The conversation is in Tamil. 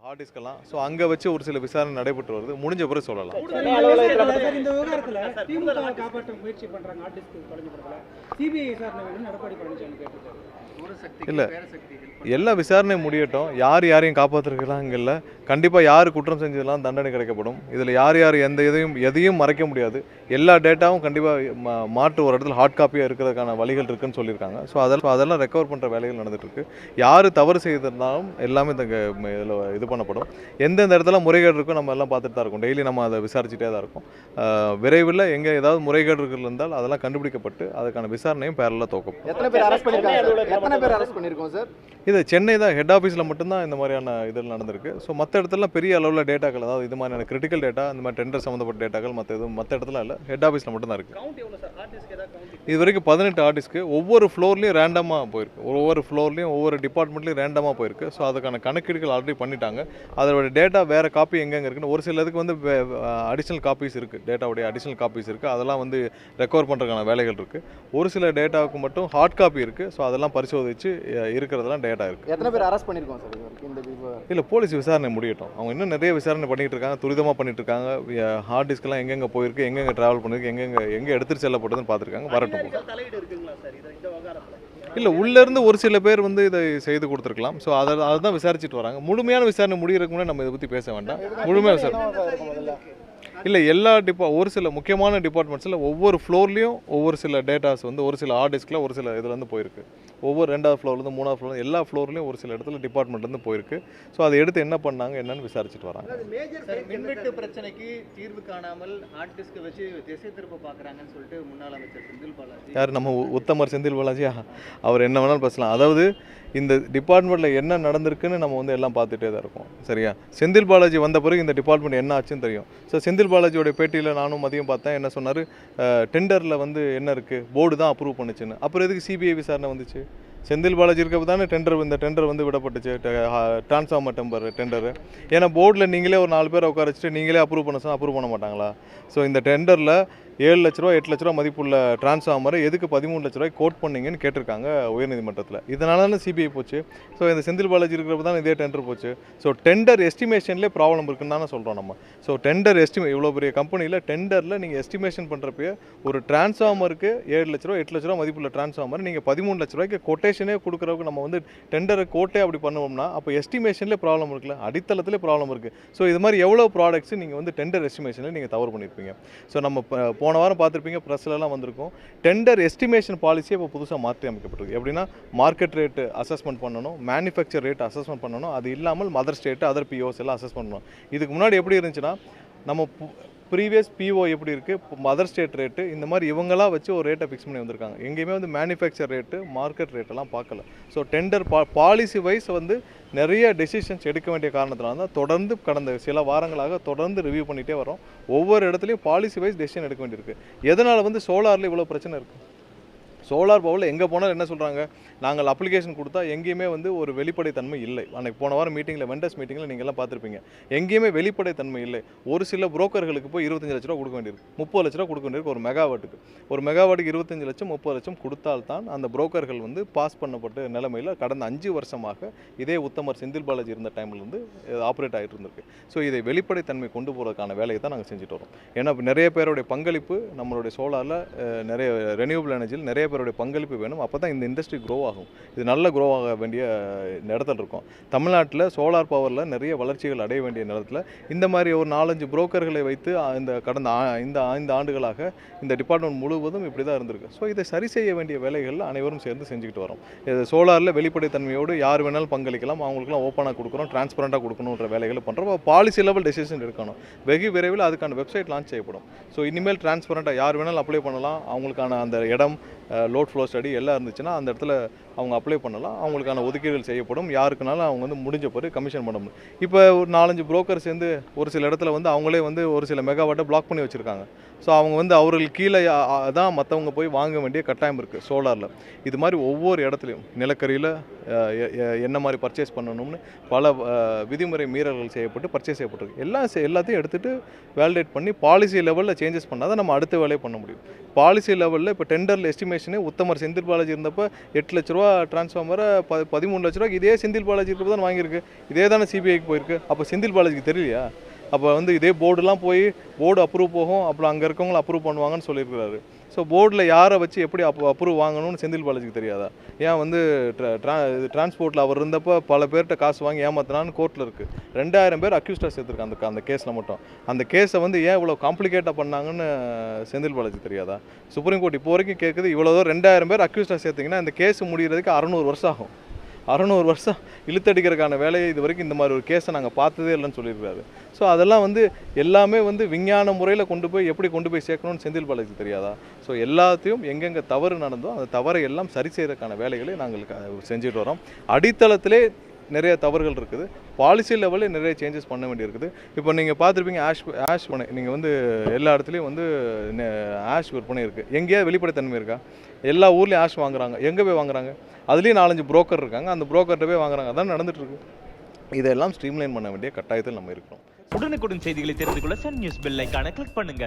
ஹார்ட் டிஸ்கெல்லாம். ஸோ அங்கே வச்சு ஒரு சில விசாரணை நடைபெற்று வருது. முடிஞ்ச பிறகு சொல்லலாம். இந்த விவகாரத்தில் திமுக காப்பாற்ற முயற்சி பண்ணுறாங்க. ஹார்ட் டிஸ்க் தொலைஞ்ச படத்தில் சிபிஐ விசாரணை வேணும்னு எடப்பாடி பழனிசாமி கேட்டிருக்காரு. இல்லை, எல்லா விசாரணையும் முடியட்டும். யார் யாரையும் காப்பாற்றுறாங்கல்ல, கண்டிப்பாக யார் குற்றம் செஞ்சதெல்லாம் தண்டனை கிடைக்கப்படும். இதில் யார் யார் எதையும் மறைக்க முடியாது. எல்லா டேட்டாவும் கண்டிப்பாக மாற்று ஒரு இடத்துல ஹார்ட் காப்பியாக இருக்கிறதுக்கான வழிகள் இருக்குன்னு சொல்லியிருக்காங்க. ஸோ அதெல்லாம் ரெக்கவர் பண்ணுற வேலைகள் நடந்துகிட்ருக்கு. யார் தவறு செய்திருந்தாலும் எல்லாமே இதில் இது பண்ணப்படும். எந்தெந்த இடத்துல முறைகேடு இருக்கோ நம்ம எல்லாம் பார்த்துட்டு தான் இருக்கோம். டெய்லி நம்ம அதை விசாரிச்சுட்டே தான் இருக்கோம். விரைவில் எங்கே ஏதாவது முறைகேடுகள் இருந்தால் அதெல்லாம் கண்டுபிடிக்கப்பட்டு அதுக்கான விசாரணையும் பேரலாக துவக்கப்படும். எத்தனை பேர் அரெஸ்ட் பண்ணியிருக்கோம் சார்? இது சென்னை தான் ஹெட் ஆஃபீஸில் மட்டும்தான் இந்த மாதிரியான இதில் நடந்திருக்கு. ஸோ மற்ற இடத்துலலாம் பெரிய அளவில் டேட்டாக்கள், அதாவது இது மாதிரியான கிரிட்டிக்கல் டேட்டா, இந்த மாதிரி டெண்டர் சம்மந்தப்பட்ட டேட்டாக்கள் மற்ற இடத்துல இல்லை, ஹெட் ஆஃபீஸில் மட்டும்தான் இருக்குது. இது வரைக்கும் 18 ஆர்டிஸ்க்கு ஒவ்வொரு ஃப்ளோர்லேயும் ரேண்டமாக போயிருக்கு. ஒவ்வொரு ஃப்ளோர்லேயும் ஒவ்வொரு டிபார்ட்மெண்ட்லேயும் ரேண்டமாக போயிருக்கு. ஸோ அதுக்கான கணக்கீடுகள் ஆல்ரெடி பண்ணிட்டாங்க. அதோட டேட்டா வேறு காப்பி எங்கெங்கே இருக்குன்னு ஒரு சில இதுக்கு வந்து அடிஷ்னல் காப்பீஸ் இருக்குது, டேட்டாவுடைய அடிஷ்னல் காப்பீஸ் இருக்குது. அதெல்லாம் வந்து ரெக்கவர் பண்ணுறதுக்கான வேலைகள் இருக்குது. ஒரு சில டேட்டாவுக்கு மட்டும் ஹார்ட் காப்பி இருக்குது. ஸோ அதெல்லாம் பரிசோதித்து இருக்கிறதெல்லாம் டேட்டா இருக்குது. எத்தனை பேர் அரெஸ்ட் பண்ணியிருக்கோம் சார் இந்த இல்லை, போலீஸ் விசாரணை முடியட்டும். அவங்க இன்னும் நிறைய விசாரணை பண்ணிகிட்டு இருக்காங்க, துரிதமாக பண்ணிட்டு இருக்காங்க. ஹார்ட் டிஸ்க்லாம் எங்கெங்கே போயிருக்கு, எங்கெங்கே ட்ராவல் பண்ணிருக்கு, எங்கே எடுத்துகிட்டு செல்லப்பட்டதுன்னு பார்த்துருக்காங்க. வரட்டும். இல்லை, உள்ளேருந்து ஒரு சில பேர் வந்து இதை செய்து கொடுத்துருக்கலாம். ஸோ அதை விசாரிச்சுட்டு வராங்க. முழுமையான விசாரணை முடிகிறதுக்கு முன்னாடி நம்ம இதை பற்றி பேச வேண்டாம். முழுமையாக விசாரணை இல்லை, எல்லா ஒரு சில முக்கியமான டிபார்ட்மெண்ட்ஸில் ஒவ்வொரு ஃப்ளோர்லேயும் ஒவ்வொரு சில டேட்டாஸ் வந்து ஒரு சில ஹார்ட் டிஸ்கில் ஒரு சில இதுலேருந்து போயிருக்கு. ஒவ்வொரு 2வது ஃப்ளோர்லேருந்து 3வது ஃப்ளோர் எல்லா ஃப்ளோர்லேயும் ஒரு சில இடத்துல டிபார்ட்மெண்ட்லேருந்து போயிருக்கு. ஸோ அதை எடுத்து என்ன பண்ணாங்க என்னன்னு விசாரிச்சுட்டு வராங்க. மின்வெட்டு பிரச்சனைக்கு தீர்வு காணாமல் ஹார்ட் டிஸ்க் வச்சு திசை திருப்ப பார்க்குறாங்கன்னு சொல்லிட்டு முன்னாள் அமைச்சர் செந்தில் பாலாஜி. யார்? நம்ம உத்தமர் செந்தில் பாலாஜியா? அவர் என்ன வேணாலும் பேசலாம். அதாவது இந்த டிபார்ட்மெண்ட்டில் என்ன நடந்திருக்குன்னு நம்ம வந்து எல்லாம் பார்த்துட்டே தான் இருக்கோம். சரியா? செந்தில் பாலாஜி வந்த பிறகு இந்த டிபார்ட்மெண்ட் என்ன ஆச்சுன்னு தெரியும். ஸோ செந்தில் பாலாஜியோட பேட்டியில் நானும் மதியம் பார்த்தேன். என்ன சொன்னார்? டெண்டரில் வந்து என்ன இருக்குது, போர்டு தான் அப்ரூவ் பண்ணுச்சுன்னு. அப்புறம் எதுக்கு சிபிஐ விசாரணை வந்துச்சு? செந்தில் பாலாஜி இருக்கப்போ தானே இந்த டெண்டர் வந்து விடப்பட்டுச்சு, டிரான்ஸ்ஃபார்மர் டெண்டரு. ஏன்னா போர்டில் நீங்களே ஒரு 4 பேரை உட்கார வச்சுட்டு நீங்களே அப்ரூவ் பண்ண சொன்னால் அப்ரூவ் பண்ண மாட்டாங்களா? ஸோ இந்த டெண்டரில் 7 லட்ச ரூபா 8 லட்ச ரூபா மதிப்புள்ள டிரான்ஸ்ஃபார்மரை எதுக்கு 13 லட்ச ரூபாய்க்கு கோட் பண்ணிங்கன்னு கேட்டிருக்காங்க உயர்நீதிமன்றத்தில். இதனால தானே சிபிஐ போச்சு. ஸோ இந்த செந்தில் பாலாஜி இருக்கிறப்ப தான் இதே டெண்டர் போச்சு. ஸோ டெண்டர் எஸ்டிமேஷன்லேயே ப்ராப்ளம் இருக்குன்னு தானே சொல்கிறோம் நம்ம. ஸோ டெண்டர் இவ்வளோ பெரிய கம்பெனியில் டெண்டரில் நீங்கள் எஸ்டிமேஷன் பண்ணுறப்பே ஒரு டிரான்ஸ்ஃபார்மருக்கு 7 லட்ச ரூபா 8 லட்ச ரூபா மதிப்புள்ள டிரான்ஸ்ஃபார்மர் நீங்கள் 13 லட்ச ரூபாய்க்கு கொட்டேஷனே கொடுக்குறதுக்கு நம்ம வந்து டெண்டரை கோட்டே அப்படி பண்ணுவோம்னா அப்போ எஸ்டிமேஷன்லேயே ப்ராப்ளம் இருக்குல்ல, அடித்தளத்திலே ப்ராப்ளம் இருக்குது. ஸோ இது மாதிரி எவ்வளோ ப்ராடக்ட்ஸ் நீங்கள் வந்து டெண்டர் எஸ்டிமேஷனில் நீங்கள் தவறு பண்ணியிருப்பீங்க. ஸோ நம்ம போன வாரம் பார்த்துருப்பீங்க, ப்ரெஸ்லலாம் வந்திருக்கும். டெண்டர் எஸ்டிமேஷன் பாலிசியை இப்போ புதுசாக மாற்றி அமைக்கப்பட்டிருக்கு. எப்படின்னா மார்க்கெட் ரேட்டு அசஸ்மெண்ட் பண்ணணும், மேனுஃபேக்சர் ரேட் அசஸ்மெண்ட் பண்ணணும், அது இல்லாமல் மதர் ஸ்டேட்டு அதர் பிஓஸ் எல்லாம் அசஸ் பண்ணணும். இதுக்கு முன்னாடி எப்படி இருந்துச்சுன்னா நம்ம ப்ரீவியஸ் பிஓ எப்படி இருக்குது, மதர் ஸ்டேட் ரேட்டு, இந்த மாதிரி இவங்களாம் வச்சு ஒரு ரேட்டை ஃபிக்ஸ் பண்ணி வந்திருக்காங்க. எங்கேயுமே வந்து மேனுஃபேக்சர் ரேட்டு மார்க்கெட் ரேட்டெல்லாம் பார்க்கல. ஸோ டெண்டர் பாலிசி வைஸ் வந்து நிறைய டெசிஷன்ஸ் எடுக்க வேண்டிய காரணத்தினால தான் தொடர்ந்து கடந்த சில வாரங்களாக தொடர்ந்து ரிவ்யூ பண்ணிகிட்டே வரோம். ஒவ்வொரு இடத்துலையும் பாலிசி வைஸ் டெசிஷன் எடுக்க வேண்டியிருக்கு. எதனால் வந்து சோலாரில் இவ்வளோ பிரச்சனை இருக்குது? சோலார் பவரில் எங்கே போனாலும் என்ன சொல்கிறாங்க, நாங்கள் அப்ளிகேஷன் கொடுத்தா எங்கேயுமே வந்து ஒரு வெளிப்படைத்தன்மை இல்லை. அன்றைக்கி போன வாரம் மீட்டிங்கில் வெண்டர்ஸ் மீட்டிங்கில் நீங்கள் எல்லாம் பார்த்துருப்பீங்க, எங்கேயுமே வெளிப்படைத்தன்மை இல்லை. ஒரு சில புரோக்கர்களுக்கு போய் 25 லட்ச ரூபா கொடுக்க வேண்டியிருக்கு, 30 லட்ச ரூபா கொடுக்க வேண்டியிருக்கு. ஒரு மெகாவாட்டுக்கு 25 லட்சம் 30 லட்சம் கொடுத்தால்தான் அந்த புரோக்கர்கள் வந்து பாஸ் பண்ணப்பட்ட நிலைமையில் கடந்த 5 வருஷமாக இதே உத்தமர் செந்தில் பாலாஜி இருந்த டைம்லேருந்து ஆப்ரேட் ஆகிட்டு இருந்திருக்கு. ஸோ இதை வெளிப்படைத்தன்மை கொண்டு போகிறதுக்கான வேலையை தான் நாங்கள் செஞ்சுட்டு வரோம். ஏன்னா நிறைய பேருடைய பங்களிப்பு நம்மளுடைய சோலாரில் நிறைய ரெனியூவபிள் எனர்ஜியில் நிறைய பேருடைய பங்களிப்பு வேணும். அப்போ தான் இந்த இண்டஸ்ட்ரி க்ரோ ஆகும். இது நல்ல க்ரோ ஆக வேண்டிய இடத்துல இருக்கும். தமிழ்நாட்டில் சோலார் பவரில் நிறைய வளர்ச்சிகள் அடைய வேண்டிய நேரத்தில் இந்த மாதிரி ஒரு 4-5 புரோக்கர்களை வைத்து இந்த கடந்த 5 ஆண்டுகளாக இந்த டிபார்ட்மெண்ட் முழுவதும் இப்படி தான் இருந்திருக்கு. ஸோ இதை சரி செய்ய வேண்டிய வேலைகளில் அனைவரும் சேர்ந்து செஞ்சுக்கிட்டு வரோம். இது சோலாரில் வெளிப்படைத்தன்மையோடு யார் வேணாலும் பங்களிக்கலாம், அவங்களுக்குலாம் ஓப்பனாக கொடுக்குறோம், டிரான்ஸ்பரண்ட்டாக கொடுக்கணுன்ற வேலைகளை பண்ணுறோம். பாலிசி லெவல் டெசிஷன் எடுக்கணும். வெகு விரைவில் அதுக்கான வெப்சைட் லான்ச் செய்யப்படும். ஸோ இனிமேல் டிரான்ஸ்பரண்ட்டாக யார் வேணாலும் அப்ளை பண்ணலாம். அவங்களுக்கான அந்த இடம், லோட் ஃப்ளோ ஸ்டடி எல்லாம் இருந்துச்சுன்னா அந்த இடத்துல அவங்க அப்ளை பண்ணலாம். அவங்களுக்கான ஒதுக்கீடுகள் செய்யப்படும். யாருக்குனாலும் அவங்க வந்து முடிஞ்ச பிறகு கமிஷன் பண்ண முடியும். இப்போ ஒரு 4-5 புரோக்கர் சேர்ந்து ஒரு சில இடத்துல வந்து அவங்களே வந்து ஒரு சில மெகாவாட்டை பிளாக் பண்ணி வச்சுருக்காங்க. ஸோ அவங்க வந்து அவர்களுக்கு கீழே தான் மற்றவங்க போய் வாங்க வேண்டிய கட்டாயம் இருக்குது சோலாரில். இது மாதிரி ஒவ்வொரு இடத்துலையும் நிலக்கரியில் என்ன மாதிரி பர்ச்சேஸ் பண்ணணும்னு பல விதிமுறை மீறல்கள் செய்யப்பட்டு பர்ச்சேஸ் செய்யப்பட்டிருக்கு. எல்லாத்தையும் எடுத்துகிட்டு வேலிடேட் பண்ணி பாலிசி லெவலில் சேஞ்சஸ் பண்ணால் தான் நம்ம அடுத்த வேலையை பண்ண முடியும். பாலிசி லெவலில் இப்போ டெண்டரில் எஸ்டிமேஷனே பண்ணி உத்தமர் செந்தில் பாலாஜி இருந்தப்போ 8 லட்ச ரூபா டிரான்ஸ்ஃபார்மரை 13 லட்ச ரூபாய்க்கு இதே செந்தில் பாலாஜி இருக்கப்போ தான் வாங்கியிருக்கு. இதே தானே சிபிஐக்கு போயிருக்கு. அப்போ செந்தில் பாலாஜிக்கு தெரியலையா? அப்போ வந்து இதே போர்டுலாம் போய் போர்டு அப்ரூவ் போகும், அப்புறம் அங்கே இருக்கவங்கள அப்ரூவ் பண்ணுவாங்கன்னு சொல்லியிருக்கிறாரு. ஸோ போர்டில் யாரை வச்சு எப்படி அப்ரூவ் வாங்கணும்னு செந்தில் பாலாஜிக்கு தெரியாதா? ஏன் வந்து டிரான்ஸ்போர்ட்டில் அவர் இருந்தப்போ பல பேர்கிட்ட காசு வாங்கி ஏமாத்தினான்னு கோர்ட்டில் இருக்குது. 2000 பேர் அக்யூஸ்டாக சேர்த்துருக்காங்க அந்த கேஸில் மட்டும். அந்த கேஸை வந்து ஏன் இவ்வளோ காம்ப்ளிகேட்டாக பண்ணாங்கன்னு செந்தில் பாலாஜிக்கு தெரியாதா? சுப்ரீம் கோர்ட் இப்போ வரைக்கும் கேட்குது, இவ்வளோ 2000 பேர் அக்யூஸ்டாக சேர்த்திங்கன்னா இந்த கேஸ் முடிகிறதுக்கு 600 வருஷம் ஆகும். 600 வருஷம் இழுத்தடிக்கிறதுக்கான வேலையை இது வரைக்கும் இந்த மாதிரி ஒரு கேஸை நாங்கள் பார்த்ததே இல்லைன்னு சொல்லியிருக்காரு. ஸோ அதெல்லாம் வந்து எல்லாமே வந்து விஞ்ஞான முறையில் கொண்டு போய் எப்படி கொண்டு போய் சேர்க்கணும்னு செந்தில் பாலாஜிக்கு தெரியாதா? ஸோ எல்லாத்தையும் எங்கெங்கே தவறு நடந்தோ அந்த தவறை எல்லாம் சரி செய்கிறதுக்கான வேலைகளை நாங்கள் செஞ்சுட்டு வரோம். அடித்தளத்திலே நிறைய தவறுகள் இருக்குது. பாலிசி லெவலில் நிறைய சேஞ்சஸ் பண்ண வேண்டியிருக்குது. இப்போ நீங்கள் பார்த்துருப்பீங்க ஆஷ் பண்ணை, நீங்கள் வந்து எல்லா இடத்துலையும் வந்து ஆஷ் விற்பனை இருக்குது. எங்கேயாவது வெளிப்படைத்தன்மை இருக்கா? எல்லா ஊர்லேயும் ஆஷ் வாங்குறாங்க. எங்கே போய் வாங்குறாங்க? அதுலேயும் 4-5 புரோக்கர் இருக்காங்க. அந்த புரோக்கர்கிட்ட போய் வாங்குறாங்க. அதான் நடந்துட்டுருக்கு. இதெல்லாம் ஸ்ட்ரீம்லைன் பண்ண வேண்டிய கட்டாயத்தில் நம்ம இருக்கிறோம். உடனுக்குடன் செய்திகளை தெரிந்து கொள்ள சன் நியூஸ் பெல் ஐகானை கிளிக் பண்ணுங்க.